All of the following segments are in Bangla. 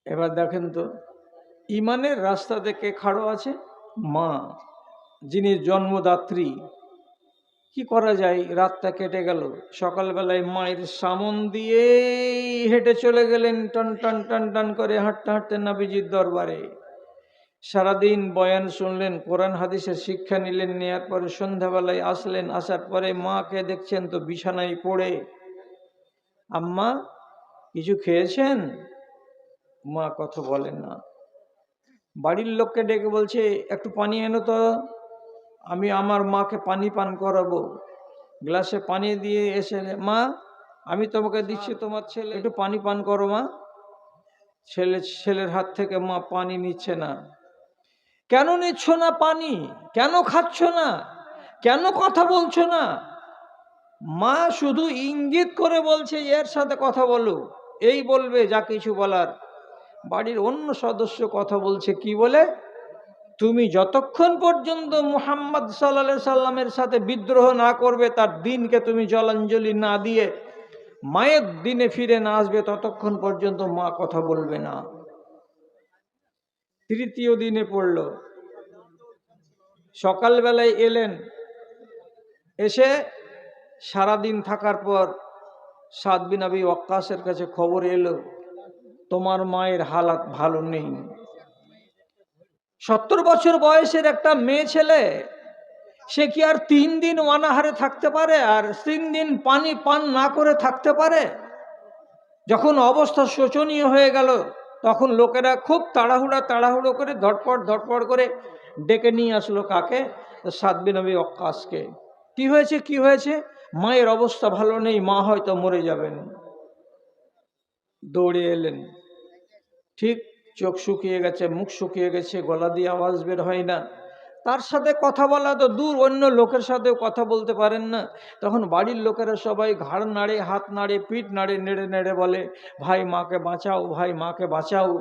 এবার দেখেন তো, ইমানের রাস্তাতে কে খাড়ো আছে? মা, যিনি জন্মদাত্রী। কি করা যায়? রাতটা কেটে গেল, সকালবেলায় মায়ের সামন দিয়ে হেঁটে চলে গেলেন টন টন টন টন করে হাঁটতে হাঁটতে নবীজির দরবারে। সারাদিন বয়ান শুনলেন, কোরআন হাদিসের শিক্ষা নিলেন, নেয়ার পরে সন্ধ্যাবেলায় আসলেন। আসার পরে মাকে দেখছেন তো বিছানায় পড়ে। আম্মা, কিছু খেয়েছেন? মা কথা বলেন না। বাড়ির লোককে ডেকে বলছে, একটু পানি এনো তো, আমি আমার মাকে পানি পান করাবো। গ্লাসে পানি দিয়ে এসে, মা আমি তোমাকে দিচ্ছি, তোমার ছেলে একটু পানি পান করো মা। ছেলের হাত থেকে মা পানি নিচ্ছে না। কেন নিচ্ছ না পানি? কেন খাচ্ছ না? কেন কথা বলছো না? মা শুধু ইঙ্গিত করে বলছে এর সাথে কথা বলো, এই বলবে যা কিছু বলার। বাড়ির অন্য সদস্য কথা বলছে, কি বলে? তুমি যতক্ষণ পর্যন্ত মুহাম্মদ সাল্লাল্লাহু সাল্লামের সাথে বিদ্রোহ না করবে, তার দিনকে তুমি জলাঞ্জলি না দিয়ে মায়ের দিনে ফিরে না আসবে, ততক্ষণ পর্যন্ত মা কথা বলবে না। তৃতীয় দিনে পড়ল, সকালবেলায় এলেন। এসে সারাদিন থাকার পর সাদ বিন আবি ওয়াক্কাসের কাছে খবর এলো, তোমার মায়ের হালাত ভালো নেই। 70 বছর বয়সের একটা মেয়ে ছেলে, সে কি আর 3 দিন অনাহারে থাকতে পারে? আর 3 দিন পানি পান না করে থাকতে পারে? যখন অবস্থা শোচনীয় হয়ে গেল, তখন লোকেরা খুব তাড়াহুড়ো করে ধটপট করে ডেকে নিয়ে আসলো কাকে? সাদ বিন আবি ওয়াক্কাসকে। কি হয়েছে, কি হয়েছে? মায়ের অবস্থা ভালো নেই, মা হয়তো মরে যাবেন। দৌড়ে এলেন। ঠিক চোখ শুকিয়ে গেছে, মুখ শুকিয়ে গেছে, গলা দিয়ে আওয়াজ বের হয় না। তার সাথে কথা বলা তো দূর, অন্য লোকের সাথেও কথা বলতে পারেন না। তখন বাড়ির লোকেরা সবাই ঘাড় নাড়ে, হাত নাড়ে, পিঠ নাড়ে, নেড়ে নেড়ে বলে, ভাই মাকে বাঁচাও, ভাই মাকে বাঁচাও।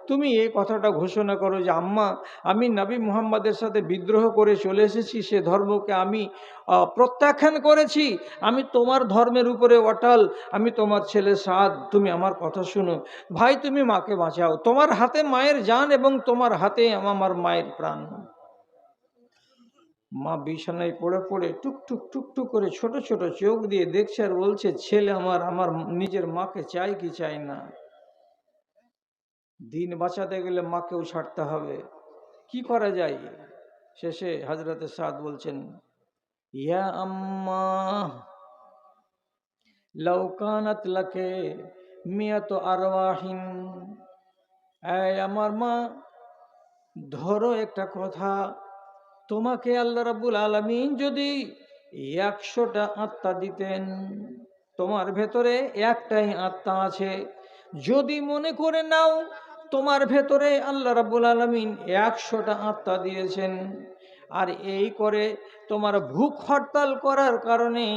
তুমি এই কথাটা ঘোষণা করো যে আম্মা, আমি নবী মুহাম্মাদের সাথে বিদ্রোহ করে চলে এসেছি, সে ধর্মকে আমি প্রত্যাখ্যান করেছি, আমি তোমার ধর্মের উপরে অটল, আমি তোমার ছেলে সাদ, তুমি আমার কথা শুনো। ভাই তুমি মাকে বাঁচাও, তোমার হাতে মায়ের জান এবং তোমার হাতে আমার মায়ের প্রাণ। মা বিছানায় পড়ে পড়ে টুকটুক টুকটুক করে ছোট ছোট চোখ দিয়ে দেখছে আর বলছে, ছেলে আমার আমার নিজের মাকে চাই কি চাই না। দিন বাঁচাতে গেলে মাকেও ছাড়তে হবে, কি করা যায়? শেষে হযরতে সাদ বলছেন, ইয়া আম্মা লাউ কানাত লাকে মিয়াত আরওয়াহিন, এই আমার মা, ধরো একটা কথা, তোমাকে আল্লাহ রাব্বুল আলামিন যদি 100টা আত্মা দিতেন, তোমার ভেতরে একটাই আত্মা আছে, যদি মনে করে নাও তোমার ভেতরে আল্লাহ রাব্বুল আলামিন 100টা আত্মা দিয়েছেন, আর এই করে তোমার ভুখ হরতাল করার কারণে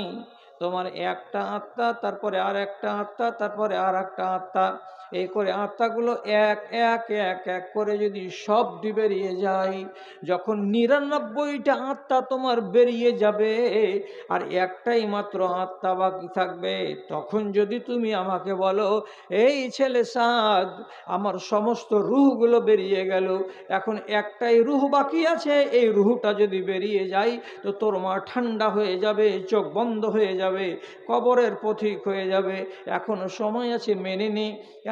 তোমার একটা আত্মা, তারপরে আর একটা আত্মা, তারপরে আর একটা আত্মা, এই করে আত্মাগুলো এক এক এক এক করে যদি সব বেরিয়ে যায়, যখন 99টা আত্মা তোমার বেরিয়ে যাবে আর একটাই মাত্র আত্মা বাকি থাকবে, তখন যদি তুমি আমাকে বলো, এই ছেলে সাদ, আমার সমস্ত রুহগুলো বেরিয়ে গেল, এখন একটাই রুহ বাকি আছে, এই রুহটা যদি বেরিয়ে যায় তো তোর মা ঠান্ডা হয়ে যাবে, চোখ বন্ধ হয়ে যাবে, কবরের পথিক হয়ে যাবে, এখনো সময় আছে, মেনে নে।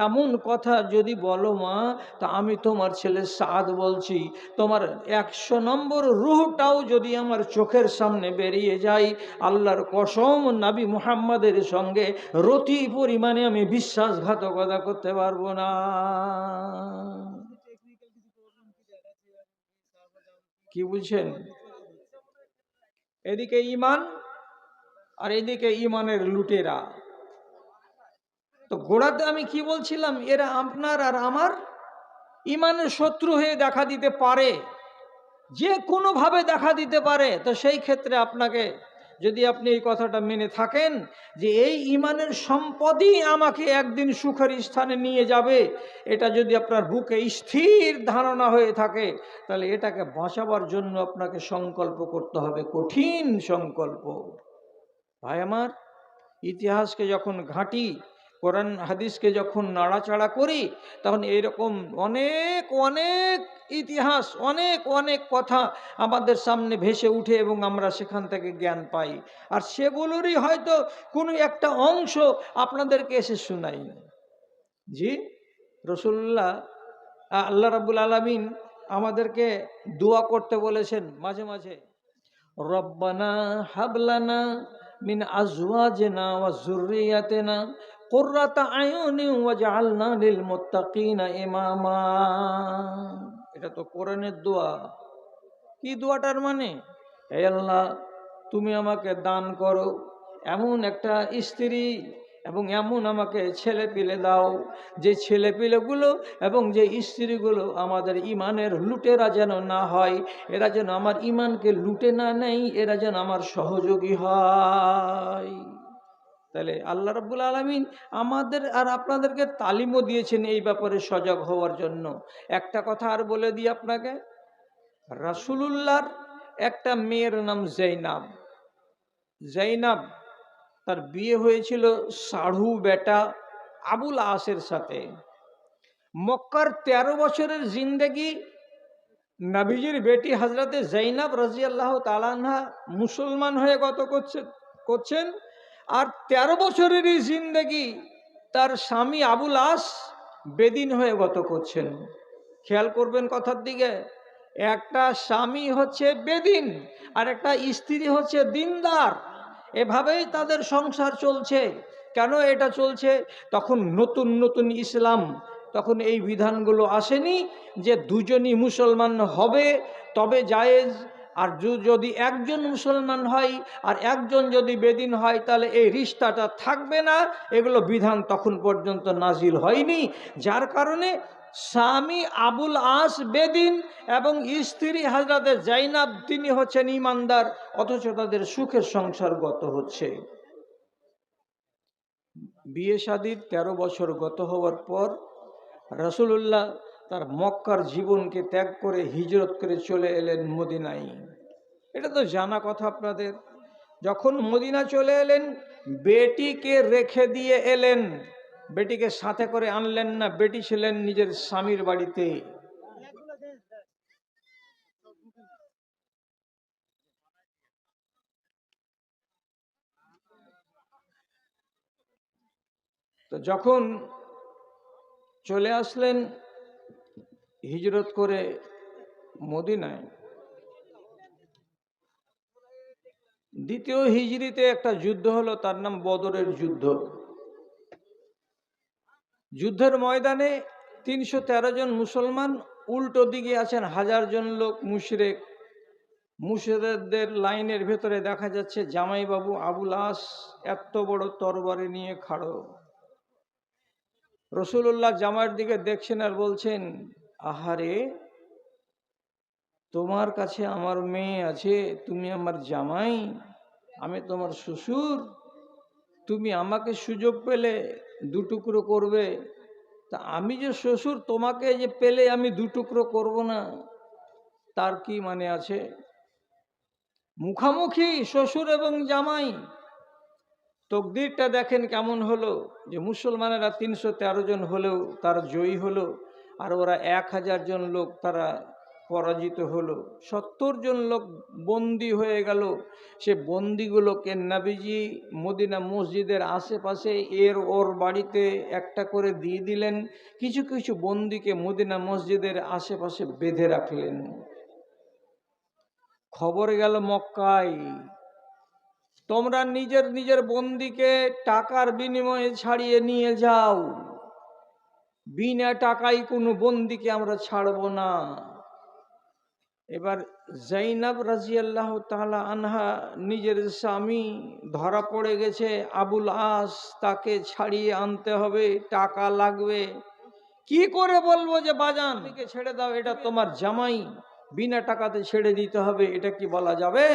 এমন কথা যদি বলো মা, তা আমি তোমার ছেলে সাদ বলছি, তোমার 100 নম্বর রুহটাও যদি আমার চোখের সামনে বেরিয়ে যায়, আল্লাহর কসম নবী মুহাম্মাদের সঙ্গে রতি পরিমাণে আমি বিশ্বাসঘাতকতা করতে পারবো না। কি বুঝছেন? এদিকে ঈমান আর এদিকে ঈমানের লুটেরা। তো গোড়াতে আমি কি বলছিলাম, এরা আপনার আর আমার ঈমানের শত্রু হয়ে দেখা দিতে পারে, যে কোনোভাবে দেখা দিতে পারে। তো সেই ক্ষেত্রে আপনাকে, যদি আপনি এই কথাটা মেনে থাকেন যে এই ঈমানের সম্পদই আমাকে একদিন সুখের স্থানে নিয়ে যাবে, এটা যদি আপনার বুকে স্থির ধারণা হয়ে থাকে, তাহলে এটাকে বাঁচাবার জন্য আপনাকে সংকল্প করতে হবে, কঠিন সংকল্প। ভাই আমার, ইতিহাসকে যখন ঘাঁটি, কোরআন হাদিসকে যখন নাড়াচাড়া করি তখন এইরকম অনেক অনেক ইতিহাস, অনেক অনেক কথা আমাদের সামনে ভেসে উঠে এবং আমরা সেখান থেকে জ্ঞান পাই। আর সেগুলোরই হয়তো কোনো একটা অংশ আপনাদেরকে এসে শোনাই। জি, রসুল্লাহ আল্লাহ রাব্বুল আলামিন আমাদেরকে দোয়া করতে বলেছেন মাঝে মাঝে, রব্বানা হাবলানা মিন আজওয়াজিনা ওয়া যুররিয়াতিনা কুররাতা আয়ুনিন ওয়াজআলনা লিল মুত্তাকিনা ইমামা। এটা তো কোরআনের দোয়া। কি দোয়াটার মানে? হে আল্লাহ, তুমি আমাকে দান করো এমন একটা স্ত্রী এবং এমন আমাকে ছেলে পিলে দাও, যে ছেলে পিলেগুলো এবং যে স্ত্রীগুলো আমাদের ইমানের লুটেরা যেন না হয়, এরা যেন আমার ইমানকে লুটে না নেয়, এরা যেন আমার সহযোগী হয়। তাহলে আল্লাহ রাব্বুল আলামিন আমাদের আর আপনাদেরকে তালিমও দিয়েছেন এই ব্যাপারে সজাগ হওয়ার জন্য। একটা কথা আর বলে দিই আপনাকে, রাসূলুল্লাহর একটা মেয়ের নাম জৈনাব। জৈনাব, তার বিয়ে হয়েছিল সাঢ়ু বেটা আবুল আসের সাথে। মক্কার 13 বছরের জিন্দেগি নবীজির বেটি হজরতে জৈনাব রাদিয়াল্লাহু তাআলা আনহা মুসলমান হয়ে গত করছেন। আর 13 বছরেরই জিন্দেগি তার স্বামী আবুল আস বেদিন হয়ে গত করছেন। খেয়াল করবেন কথার দিকে, একটা স্বামী হচ্ছে বেদিন আর একটা স্ত্রী হচ্ছে দিনদার। এভাবেই তাদের সংসার চলছে। কেন এটা চলছে? তখন নতুন নতুন ইসলাম, তখন এই বিধানগুলো আসেনি যে দুজনই মুসলমান হবে তবে জায়েজ, আর যদি একজন মুসলমান হয় আর একজন যদি বেদিন হয় তাহলে এই রিশতাটা থাকবে না। এগুলো বিধান তখন পর্যন্ত নাজিল হয়নি, যার কারণে স্বামী আবুল আস বেদিন এবং স্ত্রী হযরতে জাইনাব তিনি হচ্ছেন ঈমানদার, অথচ তাদের সুখের সংসার গত হচ্ছে। বিয়ে শাদীর 13 বছর গত হওয়ার পর রাসূলুল্লাহ তার মক্কার জীবনকে ত্যাগ করে হিজরত করে চলে এলেন মদিনায়। এটা তো জানা কথা আপনাদের। যখন মদিনা চলে এলেন, বেটিকে রেখে দিয়ে এলেন। বেটিকে সাথে করে আনলেন না, বেটি ছিলেন নিজের স্বামীর বাড়িতে। তো যখন চলে আসলেন হিজরত করে মদিনায়, দ্বিতীয় হিজরিতে একটা যুদ্ধ হলো, তার নাম বদরের যুদ্ধ। যুদ্ধের ময়দানে 313 জন মুসলমান, উল্টো দিকে আছেন 1000 জন লোক মুশরিক। মুশরিকদের লাইনের ভেতরে দেখা যাচ্ছে জামাইবাবু আবুল আস এত বড় তরবারি নিয়ে খাড়ো। রাসূলুল্লাহ জামাইয়ের দিকে দেখছেন আর বলছেন, আহারে, তোমার কাছে আমার মেয়ে আছে, তুমি আমার জামাই, আমি তোমার শ্বশুর, তুমি আমাকে সুযোগ পেলে দুটুকরো করবে, তা আমি যে শ্বশুর তোমাকে যে পেলে আমি দুটুকরো করব না, তার কি মানে আছে? মুখামুখি শ্বশুর এবং জামাই। তকদিরটা দেখেন কেমন হলো, যে মুসলমানেরা 313 জন হলেও তারা জয়ী হলো, আর ওরা 1000 জন লোক তারা পরাজিত হলো। 70 জন লোক বন্দী হয়ে গেল। সে বন্দীগুলোকে নবীজি মদিনা মসজিদের আশেপাশে ওর বাড়িতে একটা করে দিয়ে দিলেন। কিছু কিছু বন্দীকে মদিনা মসজিদের আশেপাশে বেঁধে রাখলেন। খবর গেল মক্কায়, তোমরা নিজের নিজের বন্দীকে টাকার বিনিময়ে ছাড়িয়ে নিয়ে যাও, বিনা টাকায় কোনো বন্দীকে আমরা ছাড়ব না। এবার জাইনাব রাদিয়াল্লাহু তাআলা আনহা নিজের স্বামী ধরা পড়ে গেছে আবুল আস, তাকে ছাড়িয়ে আনতে হবে, টাকা লাগবে। কি করে বলবো যে বাজান একে ছেড়ে দাও, এটা তোমার জামাই, বিনা টাকাতে ছেড়ে দিতে হবে, এটা কি বলা যাবে?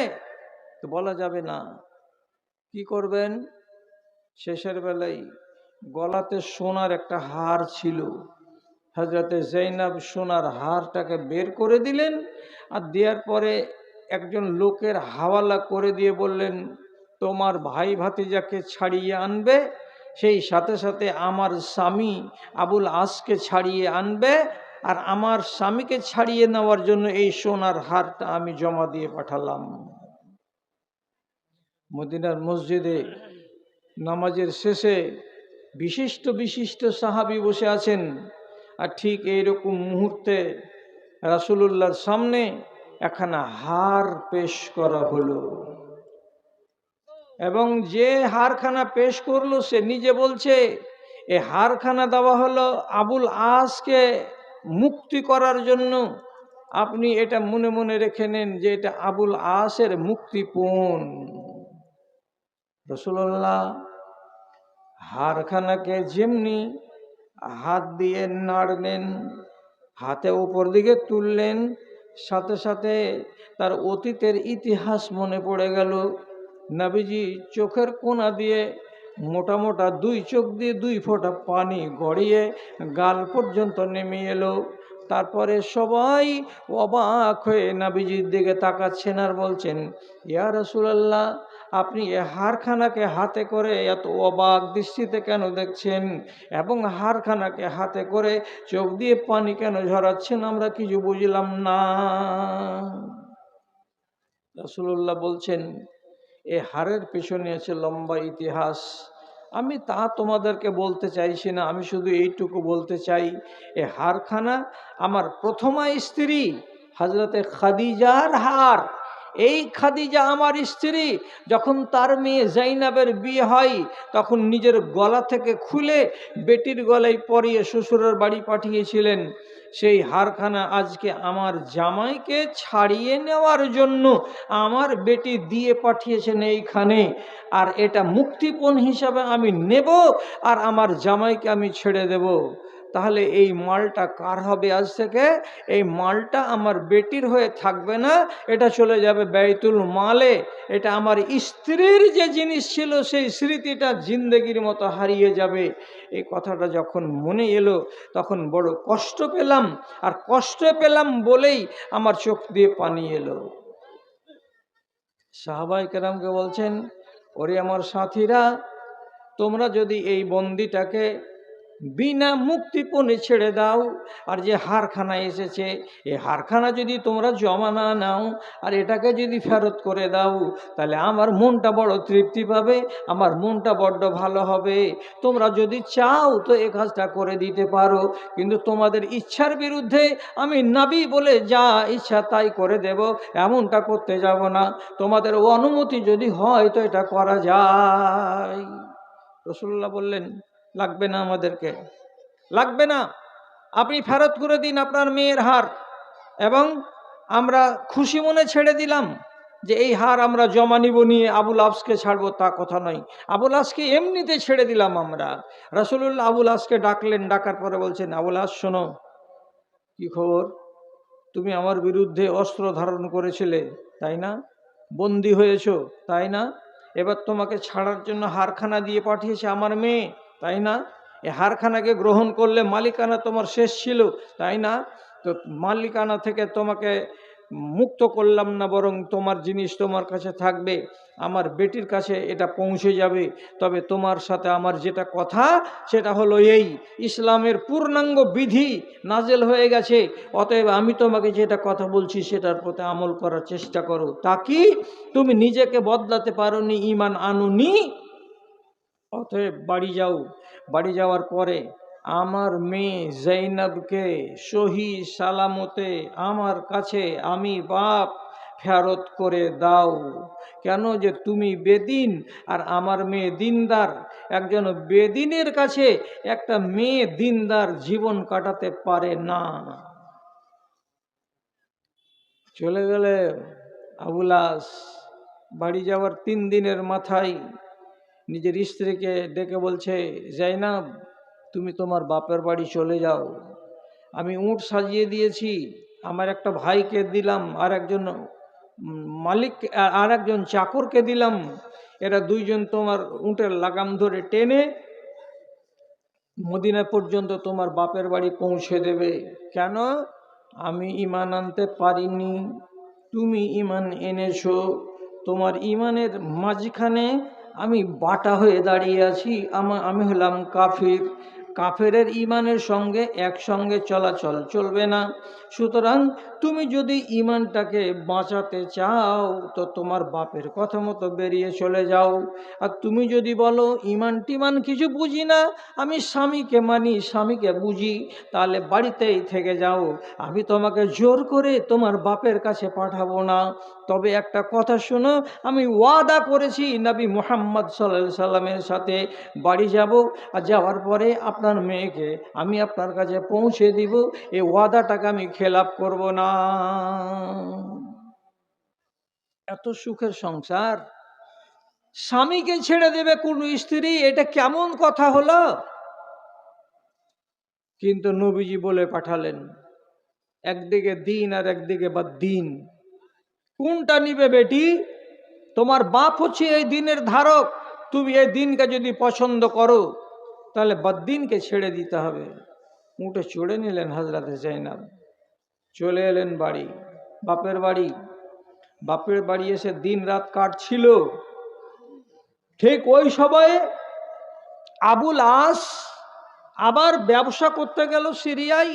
তো বলা যাবে না। কি করবেন? শেষের বেলায় গলাতে সোনার একটা হার ছিল, হযরতে জাইনাব সোনার হারটাকে বের করে দিলেন, আর দেওয়ার পরে একজন লোকের হাওয়ালা করে দিয়ে বললেন, তোমার ভাই ভাতিজাকে ছাড়িয়ে আনবে, সেই সাথে সাথে আমার স্বামী আবুল আসকে ছাড়িয়ে আনবে, আর আমার স্বামীকে ছাড়িয়ে নেওয়ার জন্য এই সোনার হারটা আমি জমা দিয়ে পাঠালাম। মদিনার মসজিদে নামাজের শেষে বিশিষ্ট বিশিষ্ট সাহাবী বসে আছেন, আর ঠিক এইরকম মুহূর্তে রাসূলুল্লাহর সামনে একখানা হার পেশ করা হলো, এবং যে হারখানা পেশ করলো সে নিজে বলছে এ হারখানা দেওয়া হলো আবুল আসকে মুক্তি করার জন্য, আপনি এটা মনে মনে রেখে নেন যে এটা আবুল আসের মুক্তিপণ। রাসূলুল্লাহ হারখানাকে যেমনি হাত দিয়ে নাড়লেন, হাতে উপর দিকে তুললেন, সাথে সাথে তার অতীতের ইতিহাস মনে পড়ে গেল। নবীজি চোখের কোনা দিয়ে মোটা মোটা দুই চোখ দিয়ে দুই ফোঁটা পানি গড়িয়ে গাল পর্যন্ত নেমে এলো। তারপরে সবাই অবাক হয়ে নবীজির দিকে তাকাচ্ছেন আর বলছেন, ইয়া রাসূলুল্লাহ, আপনি এ হারখানাকে হাতে করে এত অবাক দৃষ্টিতে কেন দেখছেন, এবং হারখানাকে হাতে করে চোখ দিয়ে পানি কেন ঝরাচ্ছেন, আমরা কিছু বুঝলাম না। রাসূলুল্লাহ বলছেন, এ হারের পেছনে আছে লম্বা ইতিহাস, আমি তা তোমাদেরকে বলতে চাইছি না, আমি শুধু এইটুকু বলতে চাই, এ হারখানা আমার প্রথমা স্ত্রী হযরতে খাদিজার হার। এই খাদিজা আমার স্ত্রী যখন তার মেয়ে জাইনাবের বিয়ে হয় তখন নিজের গলা থেকে খুলে বেটির গলায় পরিয়ে শ্বশুরের বাড়ি পাঠিয়েছিলেন। সেই হারখানা আজকে আমার জামাইকে ছাড়িয়ে নেওয়ার জন্য আমার বেটি দিয়ে পাঠিয়েছেন এইখানে, আর এটা মুক্তিপণ হিসাবে আমি নেব আর আমার জামাইকে আমি ছেড়ে দেব। তাহলে এই মালটা কার হবে আজ থেকে? এই মালটা আমার বেটির হয়ে থাকবে না, এটা চলে যাবে বাইতুল মালে। এটা আমার স্ত্রীর যে জিনিস ছিল সেই স্মৃতিটা জিন্দেগির মতো হারিয়ে যাবে। এই কথাটা যখন মনে এলো তখন বড় কষ্ট পেলাম, আর কষ্ট পেলাম বলেই আমার চোখ দিয়ে পানি এলো। সাহাবায়ে কেরামকে বলছেন, ওরে আমার সাথীরা, তোমরা যদি এই বন্দিটাকে বিনা মুক্তিপণে ছেড়ে দাও, আর যে হারখানা এসেছে এই হারখানা যদি তোমরা জমা না নাও আর এটাকে যদি ফেরত করে দাও, তাহলে আমার মনটা বড় তৃপ্তি পাবে, আমার মনটা বড্ড ভালো হবে। তোমরা যদি চাও তো এই কাজটা করে দিতে পারো, কিন্তু তোমাদের ইচ্ছার বিরুদ্ধে আমি নবী বলে যা ইচ্ছা তাই করে দেব এমনটা করতে যাব না। তোমাদের অনুমতি যদি হয় তো এটা করা যায়। রাসূলুল্লাহ বললেন, লাগবে না, আমাদেরকে লাগবে না, আপনি ফেরত করে দিন আপনার মেয়ের হার, এবং আমরা খুশি মনে ছেড়ে দিলাম যে এই হার আমরা জমা নিব, নিয়ে আবুল আসকে ছাড়বো তা কথা নয়, আবুল আসকে এমনিতে ছেড়ে দিলাম আমরা। রাসূলুল্লাহ আবুল আসকে ডাকলেন, ডাকার পরে বলছেন, আবুল আস শোনো, কি খবর? তুমি আমার বিরুদ্ধে অস্ত্র ধারণ করেছিলে তাই না, বন্দী হয়েছো তাই না, এবার তোমাকে ছাড়ার জন্য হারখানা দিয়ে পাঠিয়েছে আমার মেয়ে তাই না, এই হারখানাকে গ্রহণ করলে মালিকানা তোমার শেষ ছিল তাই না, তো মালিকানা থেকে তোমাকে মুক্ত করলাম না, বরং তোমার জিনিস তোমার কাছে থাকবে, আমার বেটির কাছে এটা পৌঁছে যাবে। তবে তোমার সাথে আমার যেটা কথা সেটা হলো এই, ইসলামের পূর্ণাঙ্গ বিধি নাজেল হয়ে গেছে, অতএব আমি তোমাকে যেটা কথা বলছি সেটার প্রতি আমল করার চেষ্টা করো, তাকি তুমি নিজেকে বদলাতে পারোনি, ঈমান আনুনি, অতএব বাড়ি যাও। বাড়ি যাওয়ার পরে আমার মেয়ে জাইনাবকে সহি সালামতে আমার কাছে আমি বাপ ফেরত করে দাও। কেন? যে তুমি বেদিন আর আমার মেয়ে দিনদার, একজন বেদিনের কাছে একটা মেয়ে দিনদার জীবন কাটাতে পারে না। চলে গেলে আবুল আস। বাড়ি যাওয়ার 3 দিনের মাথায় নিজের স্ত্রীকে ডেকে বলছে, জাইনাব তুমি তোমার বাপের বাড়ি চলে যাও, আমি উট সাজিয়ে দিয়েছি, আমার একটা ভাইকে দিলাম, আর একজন মালিক আর একজন চাকরকে দিলাম, এরা দুইজন তোমার উটের লাগাম ধরে টেনে মদিনা পর্যন্ত তোমার বাপের বাড়ি পৌঁছে দেবে। কেন? আমি ঈমান আনতে পারিনি, তুমি ঈমান এনেছো, তোমার ঈমানের মাঝখানে আমি বাটা হয়ে দাঁড়িয়ে আছি, আমি হলাম কাফির। কাফেরের ইমানের সঙ্গে একসঙ্গে চলাচল চলবে না। সুতরাং তুমি যদি ইমানটাকে বাঁচাতে চাও তো তোমার বাপের কথা মতো বেরিয়ে চলে যাও। আর তুমি যদি বলো ইমান টিমান কিছু বুঝি না, আমি স্বামীকে মানি, স্বামীকে বুঝি, তাহলে বাড়িতেই থেকে যাও। আমি তোমাকে জোর করে তোমার বাপের কাছে পাঠাবো না। তবে একটা কথা শোনো, আমি ওয়াদা করেছি নবী মুহাম্মদ সাল্লাল্লাহু আলাইহি সাল্লামের সাথে বাড়ি যাব, আর যাওয়ার পরে আপনার মেয়েকে আমি আপনার কাছে পৌঁছে দিব। এই ওয়াদাটাকে আমি খেলাপ করব না। এত সুখের সংসার, স্বামীকে ছেড়ে দেবে কোন স্ত্রী? এটা কেমন কথা হলো? কিন্তু নবীজি বলে পাঠালেন, একদিকে দিন আর একদিকে বা দিন, কোনটা নিবে বেটি? তোমার বাপ হচ্ছে এই দিনের ধারক, তুমি এই দিনকে যদি পছন্দ করো তাহলে বদ্দিনকে ছেড়ে দিতে হবে। উঠে চড়ে নিলেন হজরতে জৈনব, চলে এলেন বাড়ি, বাপের বাড়ি। বাপের বাড়ি এসে দিন রাত কাটছিল। ঠিক ওই সময়ে আবুল আস আবার ব্যবসা করতে গেল সিরিয়ায়।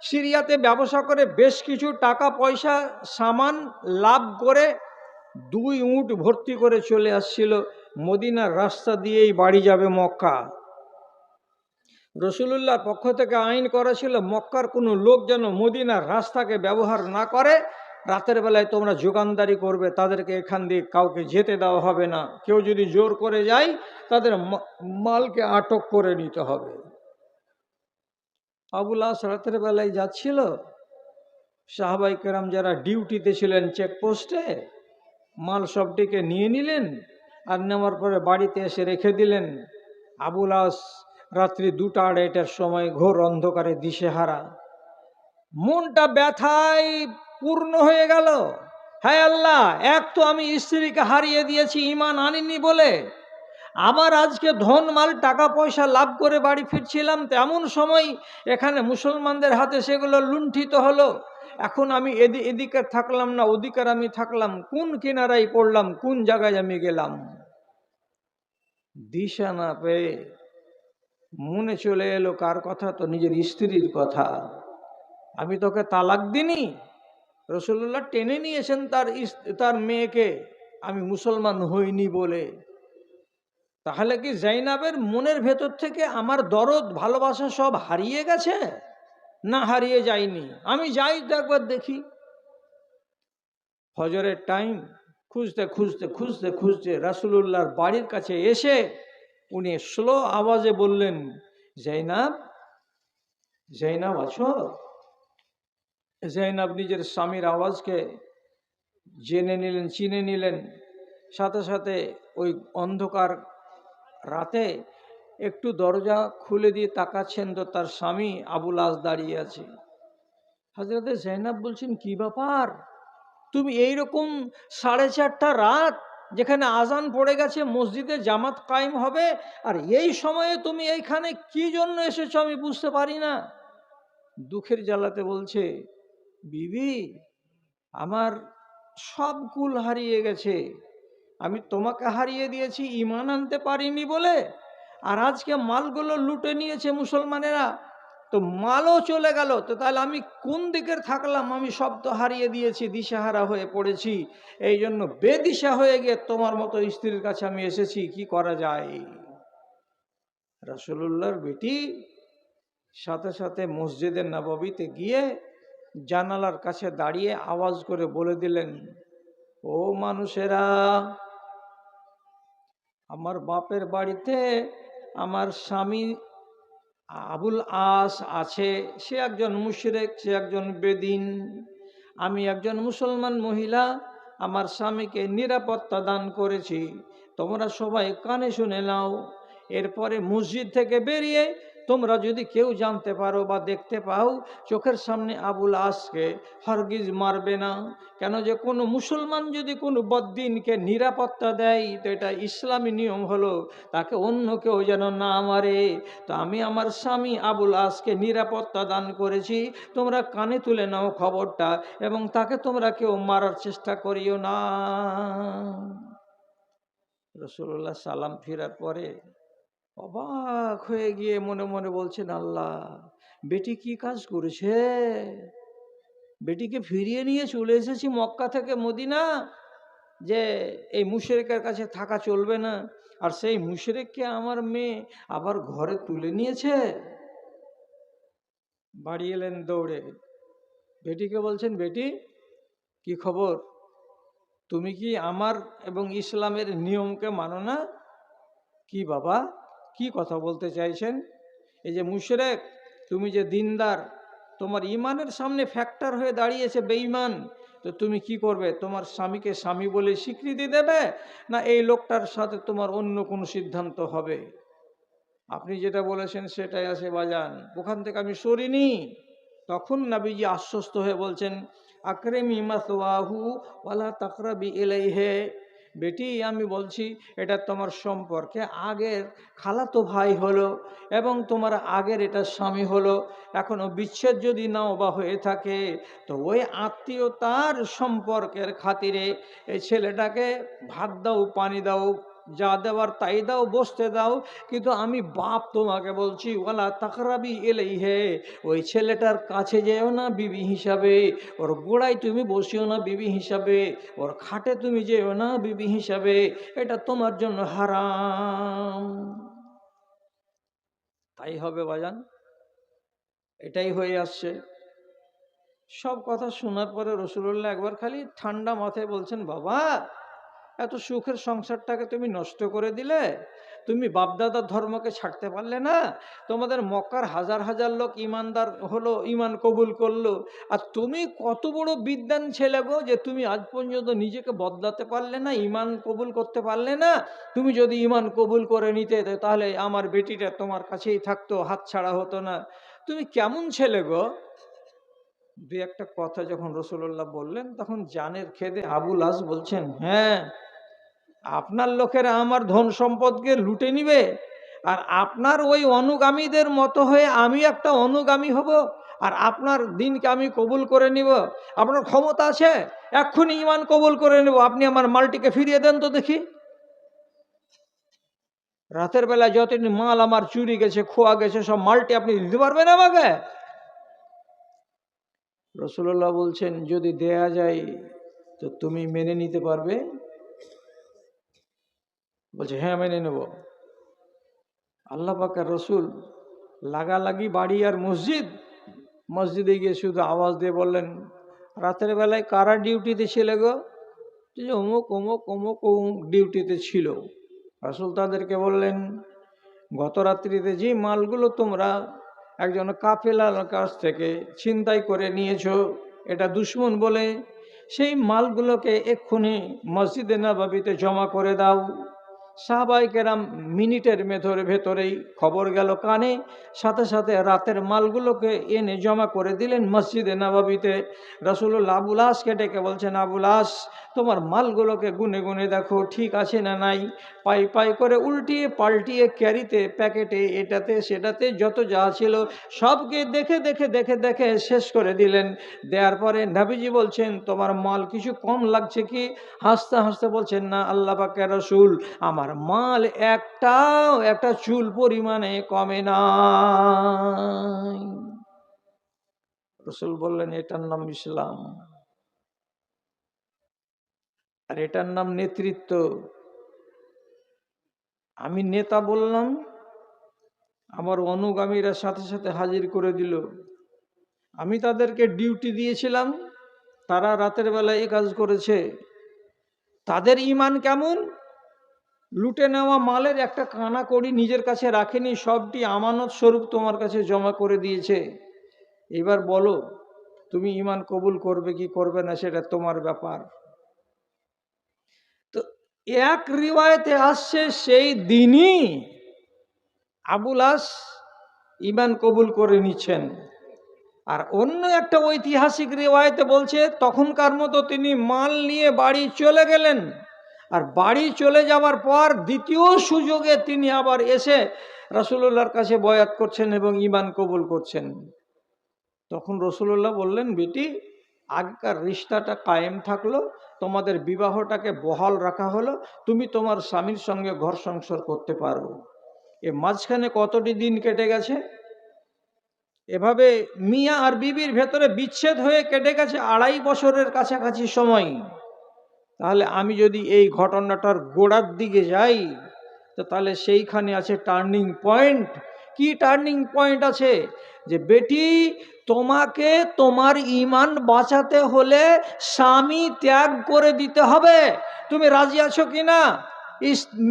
সিরিয়াতে ব্যবসা করে বেশ কিছু টাকা পয়সা সামান লাভ করে 2 উট ভর্তি করে চলে আসছিল। মদিনার রাস্তা দিয়েই বাড়ি যাবে মক্কা। রসুলুল্লাহর পক্ষ থেকে আইন করা ছিল মক্কার কোনো লোক যেন মদিনার রাস্তাকে ব্যবহার না করে। রাতের বেলায় তোমরা যোগানদারি করবে, তাদেরকে এখান দিয়ে কাউকে যেতে দেওয়া হবে না। কেউ যদি জোর করে যায় তাদের মালকে আটক করে নিতে হবে। আবুল আস রাতের বেলায় যাচ্ছিল, সাহাবাই কেরাম যারা ডিউটিতে ছিলেন চেকপোস্টে, মাল সবটিকে নিয়ে নিলেন আর নেওয়ার পরে বাড়িতে এসে রেখে দিলেন। আবুল আস রাত্রি 2টা-2:30টার সময় ঘোর অন্ধকারে দিশেহারা, মনটা ব্যথায় পূর্ণ হয়ে গেল। হায় আল্লাহ, এক তো আমি স্ত্রীকে হারিয়ে দিয়েছি ঈমান আনিনি বলে, আবার আজকে ধন মাল টাকা পয়সা লাভ করে বাড়ি ফিরছিলাম, তেমন সময় এখানে মুসলমানদের হাতে সেগুলো লুণ্ঠিত হলো। এখন আমি এদিকে থাকলাম না, ওদিকের আমি থাকলাম, কোন কিনারায় পড়লাম, কোন জায়গায় আমি গেলাম? দিশা না পেয়ে মনে চলে এলো কার কথা? তো নিজের স্ত্রীর কথা। আমি তোকে তালাক দিনি, রাসূলুল্লাহ টেনে নিয়েছেন তার মেয়েকে, আমি মুসলমান হইনি বলে। তাহলে কি জাইনাবের মনের ভেতর থেকে আমার দরদ ভালোবাসা সব হারিয়ে গেছে? না, হারিয়ে যায়নি। আমি যাই তো একবার দেখি। ফজরের টাইম, খুঁজতে খুঁজতে খুঁজতে খুঁজতে রাসূলুল্লাহর বাড়ির কাছে এসে উনি স্লো আওয়াজে বললেন, জাইনাব, জাইনাব আছো? জাইনাব নিজের স্বামীর আওয়াজকে জেনে নিলেন, চিনে নিলেন। সাথে সাথে ওই অন্ধকার রাতে একটু দরজা খুলে দিয়ে তাকাচ্ছেন তো তার স্বামী আবুল আস দাঁড়িয়ে আছে। হযরতে জাইনাব বলছেন, কি ব্যাপার? তুমি এইরকম 4:30 রাত, যেখানে আজান পড়ে গেছে, মসজিদে জামাত কায়েম হবে, আর এই সময়ে তুমি এইখানে কি জন্য এসেছো আমি বুঝতে পারি না। দুঃখের জ্বালাতে বলছে, বিবি, আমার সব কুল হারিয়ে গেছে। আমি তোমাকে হারিয়ে দিয়েছি ঈমান আনতে পারিনি বলে, আর আজকে মালগুলো লুটে নিয়েছে মুসলমানেরা, তো মালও চলে গেল। তো তাহলে আমি কোন দিকের থাকলাম? আমি সব তো হারিয়ে দিয়েছি, দিশাহারা হয়ে পড়েছি। এই জন্য বেদিশা হয়ে গিয়ে তোমার মতো স্ত্রীর কাছে আমি এসেছি, কি করা যায়? রাসূলুল্লাহর বেটি সাথে সাথে মসজিদে নববীতে গিয়ে জানালার কাছে দাঁড়িয়ে আওয়াজ করে বলে দিলেন, ও মানুষেরা, আমার বাপের বাড়িতে আমার স্বামী আবুল আস আছে। সে একজন মুশরিক, সে একজন বেদিন। আমি একজন মুসলমান মহিলা, আমার স্বামীকে নিরাপত্তা দান করেছি। তোমরা সবাই কানে শুনে নাও। এরপরে মসজিদ থেকে বেরিয়ে তোমরা যদি কেউ জানতে পারো বা দেখতে পাও চোখের সামনে আবুল আসকে, হরগিজ মারবে না। কেন যে কোনো মুসলমান যদি কোনো বদ্দিনকে নিরাপত্তা দেয় তো এটা ইসলামী নিয়ম হলো তাকে অন্য কেউ যেন না মারে। তো আমি আমার স্বামী আবুল আসকে নিরাপত্তা দান করেছি, তোমরা কানে তুলে নাও খবরটা, এবং তাকে তোমরা কেউ মারার চেষ্টা করিও না। রাসূলুল্লাহ সালাম ফেরার পরে অবাক হয়ে গিয়ে মনে মনে বলছেন, আল্লাহ, বেটি কি কাজ করেছে? বেটিকে ফিরিয়ে নিয়ে চলে এসেছি মক্কা থেকে মদিনা, যে এই মুশরিকের কাছে থাকা চলবে না, আর সেই মুশরিককে আমার মেয়ে আবার ঘরে তুলে নিয়েছে। বাড়ি এলেন দৌড়ে, বেটিকে বলছেন, বেটি কি খবর? তুমি কি আমার এবং ইসলামের নিয়মকে মানো না? কি বাবা, কি কথা বলতে চাইছেন? এই যে মুশরিক, তুমি যে দিনদার, তোমার ইমানের সামনে ফ্যাক্টর হয়ে দাঁড়িয়েছে বেঈমান, তো তুমি কি করবে? তোমার স্বামীকে স্বামী বলে স্বীকৃতি দেবে, না এই লোকটার সাথে তোমার অন্য কোনো সিদ্ধান্ত হবে? আপনি যেটা বলেছেন সেটাই আছে বাজান, ওখান থেকে আমি সরিনি। তখন নবীজি আশ্বস্ত হয়ে বলছেন, আকরিমি মাসওয়াহু ওয়ালা তাকরাবি ইলাইহি। বেটি, আমি বলছি, এটা তোমার সম্পর্কে আগের খালাতো ভাই হলো এবং তোমার আগের এটা স্বামী হলো। এখনো বিচ্ছেদ যদি নাও বা হয়ে থাকে, তো ওই আত্মীয়তার সম্পর্কের খাতিরে এই ছেলেটাকে ভাত দাও, পানি দাও, যা দেওয়ার তাই দাও, বসতে দাও, কিন্তু আমি বাপ তোমাকে বলছি, ওয়ালা তাকরাবি ইলাইহি, ওই ছেলেটার কাছে যেও না বিবি হিসাবে, ওর গোড়ায় তুমি বসিও না বিবি হিসাবে, ওর খাটে তুমি যেও না বিবি হিসাবে, এটা তোমার জন্য হারাম। তাই হবে বাজান, এটাই হয়ে আসছে। সব কথা শোনার পরে রাসূলুল্লাহ একবার খালি ঠান্ডা মাথায় বলছেন, বাবা, এত সুখের সংসারটাকে তুমি নষ্ট করে দিলে, তুমি বাপদাদার ধর্মকে ছাড়তে পারলে না, তোমাদের মক্কার হাজার হাজার লোক ইমানদার হলো, ইমান কবুল করলো, আর তুমি কত বড় বিদ্বান ছেলে গো, যে তুমি আজ পর্যন্ত নিজেকে বদলাতে পারলে না, ইমান কবুল করতে পারলে না। তুমি যদি ইমান কবুল করে নিতে, তাহলে আমার বেটিটা তোমার কাছেই থাকতো, হাত ছাড়া হতো না। তুমি কেমন ছেলে গো? দুই একটা কথা যখন রাসূলুল্লাহ বললেন, তখন জানের খেদে আবু লাস বলছেন, হ্যাঁ, আপনার লোকেরা আমার ধন সম্পদকে লুটে নিবে, আর আপনার ওই অনুগামীদের মতো হয়ে আমি একটা অনুগামী হব, আর আপনার দিনকে আমি কবুল করে নিব? আপনার ক্ষমতা আছে? এক্ষুনি ঈমান কবুল করে নেব, আপনি আমার মালটিকে ফিরিয়ে দেন তো দেখি। রাতের বেলা যতদিন মাল আমার চুরি গেছে, খোয়া গেছে, সব মালটি আপনি দিতে পারবেন আমাকে? রাসূলুল্লাহ বলছেন, যদি দেয়া যায় তো তুমি মেনে নিতে পারবে? বলছে, হ্যাঁ, মেনে নেব। আল্লাহ পাকের রসুল লাগালাগি বাড়ি আর মসজিদ, মসজিদে গিয়ে শুধু আওয়াজ দিয়ে বললেন, রাতের বেলায় কারা ডিউটিতে ছিল গো? যে অমুক অমুক অমুক অমুক ডিউটিতে ছিল। রাসূল তাদেরকে বললেন, গত রাত্রিতে যে মালগুলো তোমরা একজন কাফেলার কাছ থেকে ছিনতাই করে নিয়েছো, এটা দুশমন বলে, সেই মালগুলোকে এক্ষুনি মসজিদে নববীতে জমা করে দাও। সাহাবায়ে কেরাম মিনিটের ভেতরেই খবর গেল কানে, সাথে সাথে রাতের মালগুলোকে এনে জমা করে দিলেন মসজিদে নববীতে। রাসূলুল্লাহ আবুল আসকে ডেকে বলছেন, আবুল আস, তোমার মালগুলোকে গুনে গুনে দেখো ঠিক আছে না নাই। পাই পাই করে উল্টিয়ে পাল্টিয়ে ক্যারিতে, প্যাকেটে, এটাতে সেটাতে যত যা ছিল সবকে দেখে দেখে দেখে দেখে শেষ করে দিলেন। দেওয়ার পরে নবীজি বলছেন, তোমার মাল কিছু কম লাগছে কি? হাসতে হাসতে বলছেন, না আল্লাহ পাকের রাসূল, আমার মাল একটাও একটা চুল পরিমাণে কমে নাই। রাসূল বললেন, এটার নাম ইসলাম, আর এটার নাম নেতৃত্ব। আমি নেতা বললাম, আমার অনুগামীরা সাথে সাথে হাজির করে দিল। আমি তাদেরকে ডিউটি দিয়েছিলাম, তারা রাতের বেলায় এই কাজ করেছে। তাদের ঈমান কেমন? লুটে নেওয়া মালের একটা কানা কড়ি নিজের কাছে রাখেনি, সবটি আমানত স্বরূপ তোমার কাছে জমা করে দিয়েছে। এবার বলো, তুমি ঈমান কবুল করবে কি করবে না, সেটা তোমার ব্যাপার। তো এক রিওয়ায়েতে আসছে, সেই দিনই আবুল আস ঈমান কবুল করে নিচ্ছেন। আর অন্য একটা ঐতিহাসিক রিওয়ায়েতে বলছে, তখনকার মতো তিনি মাল নিয়ে বাড়ি চলে গেলেন, আর বাড়ি চলে যাওয়ার পর দ্বিতীয় সুযোগে তিনি আবার এসে রাসূলুল্লাহর কাছে বয়াত করছেন এবং ঈমান কবুল করছেন। তখন রাসূলুল্লাহ বললেন, বেটি, আগেকার রিশতাটা কায়েম থাকলো, তোমাদের বিবাহটাকে বহাল রাখা হলো, তুমি তোমার স্বামীর সঙ্গে ঘর সংসার করতে পারো। এ মাঝখানে কতটি দিন কেটে গেছে? এভাবে মিয়া আর বিবির ভেতরে বিচ্ছেদ হয়ে কেটে গেছে 2.5 বছরের কাছাকাছি সময়। তাহলে আমি যদি এই ঘটনাটার গোড়ার দিকে যাই, তো তাহলে সেইখানে আছে টার্নিং পয়েন্ট। কি টার্নিং পয়েন্ট আছে? যে বেটি, তোমাকে তোমার ঈমান বাঁচাতে হলে স্বামী ত্যাগ করে দিতে হবে। তুমি রাজি আছো কিনা?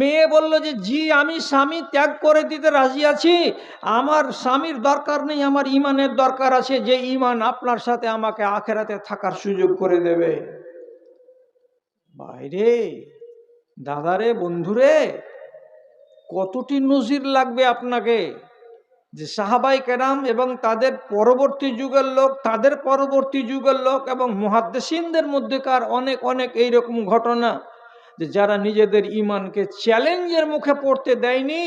মেয়ে বলল যে জি, আমি স্বামী ত্যাগ করে দিতে রাজি আছি। আমার স্বামীর দরকার নেই, আমার ঈমানের দরকার আছে, যে ঈমান আপনার সাথে আমাকে আখেরাতে থাকার সুযোগ করে দেবে। বাইরে দাদারে, বন্ধুরে, কতটি নজির লাগবে আপনাকে যে সাহাবাই কেরাম এবং তাদের পরবর্তী যুগের লোক, তাদের পরবর্তী যুগের লোক এবং মুহাদ্দিসিনদের মধ্যেকার অনেক অনেক এইরকম ঘটনা, যে যারা নিজেদের ঈমানকে চ্যালেঞ্জের মুখে পড়তে দেয়নি,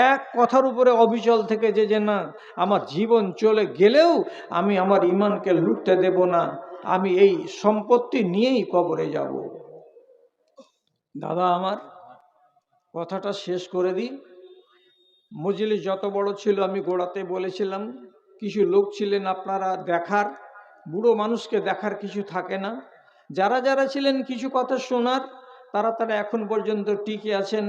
এক কথার উপরে অবিচল থেকে যে না, আমার জীবন চলে গেলেও আমি আমার ঈমানকে লুটতে দেব না, আমি এই সম্পত্তি নিয়েই কবরে যাব। দাদা আমার, কথাটা শেষ করে দিই। মজলিস যত বড় ছিল, আমি গোড়াতে বলেছিলাম, কিছু লোক ছিলেন আপনারা দেখার, বুড়ো মানুষকে দেখার কিছু থাকে না। যারা যারা ছিলেন কিছু কথা শোনার, তারা তারা এখন পর্যন্ত টিকে আছেন।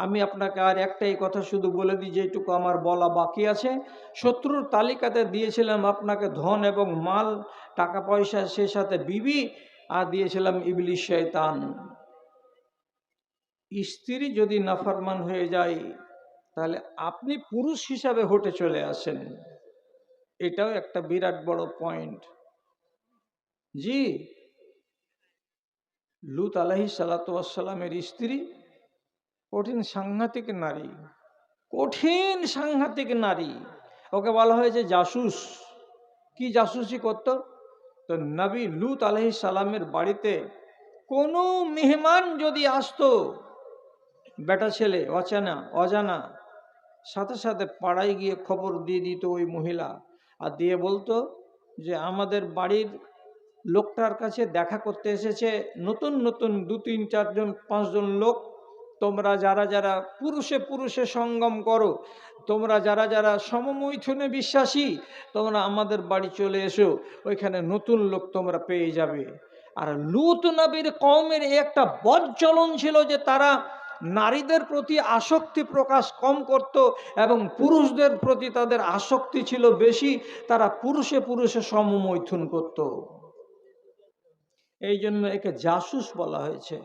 আমি আপনাকে আর একটাই কথা শুধু বলে দিই, যেটুকু আমার বলা বাকি আছে। শত্রুর তালিকাতে দিয়েছিলাম আপনাকে ধন এবং মাল, টাকা পয়সা, সে সাথে বিবি, আর দিয়েছিলাম ইবলিশ শয়তান। স্ত্রী যদি নাফরমান হয়ে যায়, তাহলে আপনি পুরুষ হিসাবে হটে চলে আসেন। এটাও একটা বিরাট বড় পয়েন্ট। জি, লূত আলাইহিস সালাতু ওয়াস সালামের স্ত্রী কঠিন সাংঘাতিক নারী, কঠিন সাংঘাতিক নারী। ওকে বলা হয়েছে জাসুস। কি জাসুসি করত? তো নবী লূত আলাইহিস সালামের বাড়িতে কোনো মেহমান যদি আসতো, বেটা ছেলে, অজানা, সাথে সাথে পাড়ায় গিয়ে খবর দিয়ে দিত ওই মহিলা, আর দিয়ে বলতো যে আমাদের বাড়ির লোকটার কাছে দেখা করতে এসেছে নতুন নতুন 2-3-4-5 জন লোক। তোমরা যারা যারা পুরুষে পুরুষে সঙ্গম করো, তোমরা যারা যারা সমমৈথুনে বিশ্বাসী, তোমরা আমাদের বাড়ি চলে এসো, ওইখানে নতুন লোক তোমরা পেয়ে যাবে। আর লূত নবীর কওমের একটা বদ চলন ছিল যে তারা নারীদের প্রতি আসক্তি প্রকাশ কম করত এবং পুরুষদের প্রতি তাদের আসক্তি ছিল বেশি। তারা পুরুষে পুরুষে সমমৈথুন করত। এই জন্য একে জাসুস বলা হয়েছে।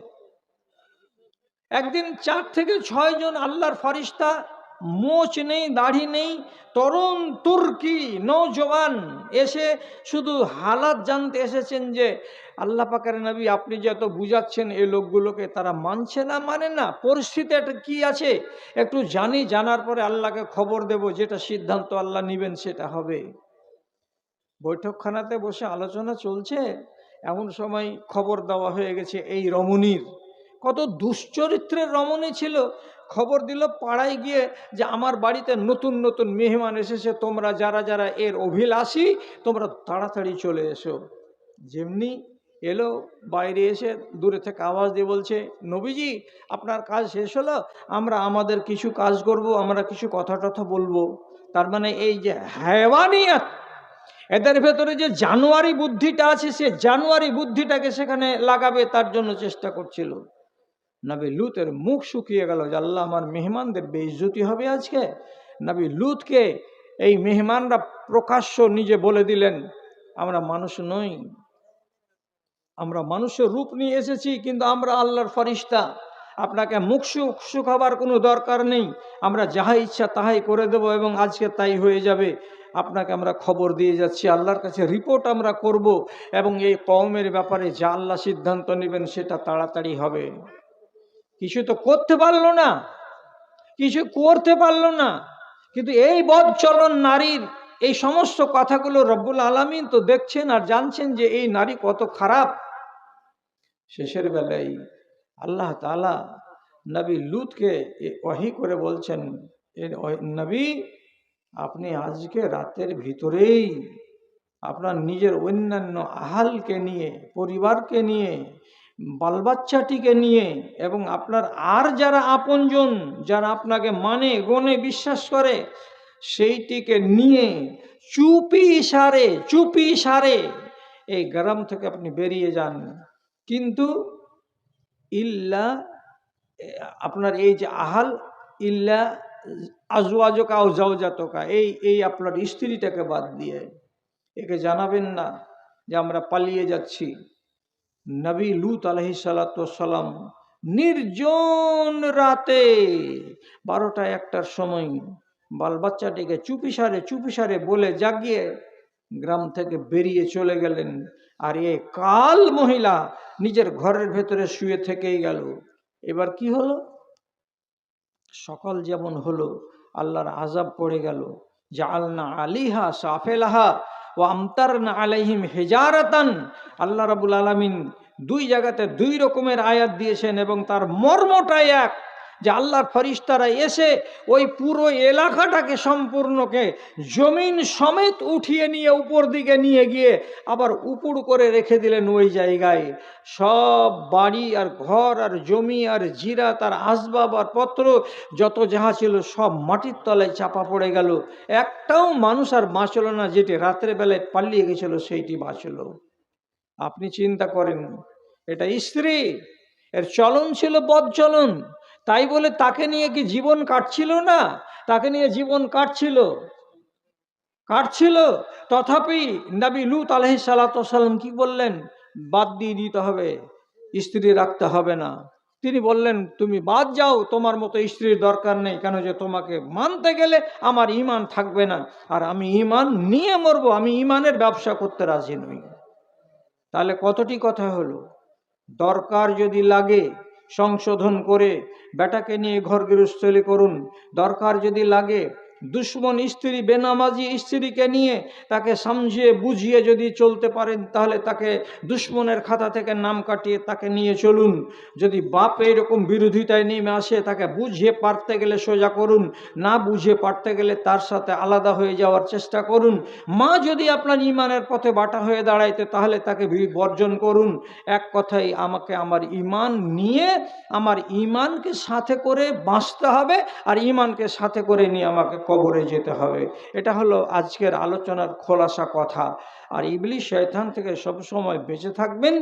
একদিন 4 থেকে 6 জন আল্লাহর ফেরেশতা, মোচ নেই, দাড়ি নেই, তরুণ তুর্কি নওজওয়ান, এসে শুধু হালাত জানতে এসেছেন যে আল্লাহ পাকের নবী, আপনি যে এত বুঝাচ্ছেন এই লোকগুলোকে, তারা মানছে না, মানে না, পরিস্থিতি একটা কি আছে একটু জানি, জানার পরে আল্লাহকে খবর দেব, যেটা সিদ্ধান্ত আল্লাহ নেবেন সেটা হবে। বৈঠকখানাতে বসে আলোচনা চলছে, এমন সময় খবর দেওয়া হয়ে গেছে এই রমণীর। কত দুশ্চরিত্রের রমণী ছিল। খবর দিল পাড়ায় গিয়ে যে আমার বাড়িতে নতুন নতুন মেহমান এসেছে, তোমরা যারা যারা এর অভিলাষী, তোমরা তাড়াতাড়ি চলে এসো। যেমনি এলো, বাইরে এসে দূরে থেকে আওয়াজ দিয়ে বলছে, নবীজি আপনার কাজ শেষ হলো, আমরা আমাদের কিছু কাজ করব, আমরা কিছু কথা টথা বলবো। তার মানে এই যে হায়ওয়ানিয়াত, এদের ভেতরে যে জানুয়ারি বুদ্ধিটা আছে, সে জানুয়ারি বুদ্ধিটাকে সেখানে লাগাবে, তার জন্য চেষ্টা করছিল। নবী লূতের মুখ শুকিয়ে গেল যে আল্লাহ, আমার মেহমানদের বেইজ্জতি হবে আজকে। নবী লূতকে এই মেহমানরা প্রকাশ্য নিজে বলে দিলেন, আমরা মানুষ নই, আমরা মানুষের রূপ নিয়ে এসেছি, কিন্তু আমরা আল্লাহর ফেরেশতা। আপনাকে মুখ শুকাবার কোনো দরকার নেই, আমরা যাহা ইচ্ছা তাহাই করে দেব এবং আজকে তাই হয়ে যাবে। আপনাকে আমরা খবর দিয়ে যাচ্ছি, আল্লাহর কাছে রিপোর্ট আমরা করব এবং এই কওমের ব্যাপারে যা আল্লাহ সিদ্ধান্ত নেবেন সেটা তাড়াতাড়ি হবে। কিছু তো করতে পারলো না, কিছু করতে পারলো না। কিন্তু এই বদচলন নারীর, এই সমস্ত কথাগুলো রব্বুল আলামিন তো দেখছেন আর জানছেন যে এই নারী কত খারাপ। শেষের বেলায় আল্লাহ তাআলা নবী লূতকে ওহী করে বলছেন, নবী আপনি আজকে রাতের ভিতরেই আপনার নিজের অন্যান্য আহালকে নিয়ে, পরিবারকে নিয়ে, বালবাচ্চাটিকে নিয়ে, এবং আপনার আর যারা আপনজন, যারা আপনাকে মানে গনে বিশ্বাস করে, সেইটিকে নিয়ে চুপি সারে এই গ্রাম থেকে আপনি বেরিয়ে যান। কিন্তু ইল্লা আপনার এই যে আহাল, ইল্লা আজওয়াজকা ও জাওজাতকা, এই আপনার স্ত্রীটাকে বাদ দিয়ে একে জানাবেন না যে আমরা পালিয়ে যাচ্ছি। নবী লূত আলাইহিসসালাম নির্জন রাতে 12টা-1টার সময় বালবাচ্চাটিকে চুপিসারে বলে জাগিয়ে গ্রাম থেকে বেরিয়ে চলে গেলেন। আর এই কাল মহিলা নিজের ঘরের ভেতরে শুয়ে থেকেই গেল। এবার কি হলো? সকাল যেমন হলো, আল্লাহর আযাব পড়ে গেল। জাআলনা আলিহা সাফেলাহা ওয়া আমতারনা আলাইহিম হিজারাতান। আল্লাহ রাব্বুল আলামিন দুই জায়গাতে দুই রকমের আয়াত দিয়েছেন, এবং তার মর্মটাই এক, যে আল্লাহর ফেরেশতারা এসে ওই পুরো এলাকাটাকে সম্পূর্ণকে জমিন সমেত উঠিয়ে নিয়ে উপর দিকে নিয়ে গিয়ে আবার উপুড় করে রেখে দিলেন ওই জায়গায়। সব বাড়ি আর ঘর আর জমি আর জিরাত আর আসবাব আর পত্র যত যাহা ছিল সব মাটির তলায় চাপা পড়ে গেল। একটাও মানুষ আর বাঁচল না, যেটি রাত্রে বেলায় পালিয়ে গেছিল সেইটি বাঁচল। আপনি চিন্তা করেন, এটা স্ত্রী, এর চলন ছিল বদ চলন, তাই বলে তাকে নিয়ে কি জীবন কাটছিল না? তাকে নিয়ে জীবন কাটছিল। তথাপি নবী লূত আলাইহিসসালাম কি বললেন? বাদ দিয়ে দিতে হবে, স্ত্রী রাখতে হবে না। তিনি বললেন, তুমি বাদ যাও, তোমার মতো স্ত্রীর দরকার নেই। কেন যে তোমাকে মানতে গেলে আমার ঈমান থাকবে না, আর আমি ঈমান নিয়ে মরবো, আমি ঈমানের ব্যবসা করতে রাজি নই। তাহলে কতটি কথা হলো? দরকার যদি লাগে সংশোধন করে বেটাকে নিয়ে ঘর গৃহস্থলী করুন। দরকার যদি লাগে দুশ্মন স্ত্রী, বেনামাজি স্ত্রীকে নিয়ে তাকে সমঝিয়ে বুঝিয়ে যদি চলতে পারেন, তাহলে তাকে দুশ্মনের খাতা থেকে নাম কাটিয়ে তাকে নিয়ে চলুন। যদি বাপ এইরকম বিরোধিতায় নেমে আসে, তাকে বুঝিয়ে পারতে গেলে সোজা করুন, না বুঝিয়ে পারতে গেলে তার সাথে আলাদা হয়ে যাওয়ার চেষ্টা করুন। মা যদি আপনার ঈমানের পথে বাটা হয়ে দাঁড়াইতে, তাহলে তাকে বর্জন করুন। এক কথাই, আমাকে আমার ঈমান নিয়ে, আমার ঈমানকে সাথে করে বাঁচতে হবে, আর ঈমানকে সাথে করে নিয়ে আমাকে কবরে যেতে হবে। এটা হলো আজকের আলোচনার খোলাসা কথা। আর ইবলিশ শয়তান থেকে সবসময় বেঁচে থাকবেন।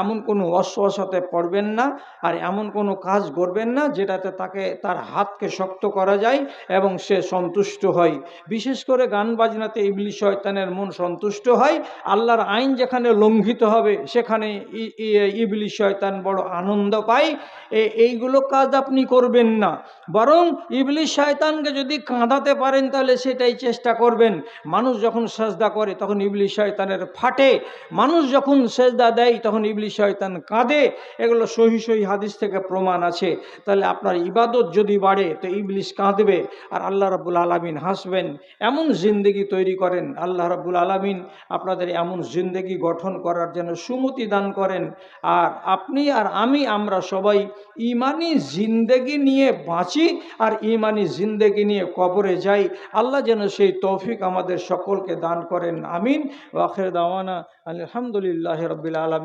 এমন কোনো ওয়াসওয়াসাতে পড়বেন না, আর এমন কোনো কাজ করবেন না যেটাতে তাকে, তার হাতকে শক্ত করা যায় এবং সে সন্তুষ্ট হয়। বিশেষ করে গান বাজনাতে ইবলিশ শয়তানের মন সন্তুষ্ট হয়। আল্লাহর আইন যেখানে লঙ্ঘিত হবে, সেখানে ইবলিশ শয়তান বড় আনন্দ পায়। এইগুলো কাজ আপনি করবেন না, বরং ইবলিশ শয়তানকে যদি কাঁদাতে পারেন তাহলে সেটাই চেষ্টা করবেন। মানুষ যখন সেজদা করে তখন ইবলিশ শয়তানের ফাটে, মানুষ যখন সেজদা দেয় তখন ইবলিশ শয়তান কাঁদে। এগুলো সহি হাদিস থেকে প্রমাণ আছে। তাহলে আপনার ইবাদত যদি বাড়ে তো ইবলিশ কাঁদবে, আর আল্লাহ রাব্বুল আলামিন হাসবেন। এমন জিন্দেগি তৈরি করেন, আল্লাহ রাব্বুল আলামিন আপনাদের এমন জিন্দেগি গঠন করার জন্য সুমতি দান করেন। আর আপনি আর আমি, আমরা সবাই ঈমানি জিন্দেগি নিয়ে বাঁচি, আর ঈমানি জিন্দেগি নিয়ে কবরে যাই। আল্লাহ যেন সেই তৌফিক আমাদের সকলকে দান করেন। আমিন। ওয়া আখির দাওয়ানা আলহামদুলিল্লাহি রাব্বিল আলামিন।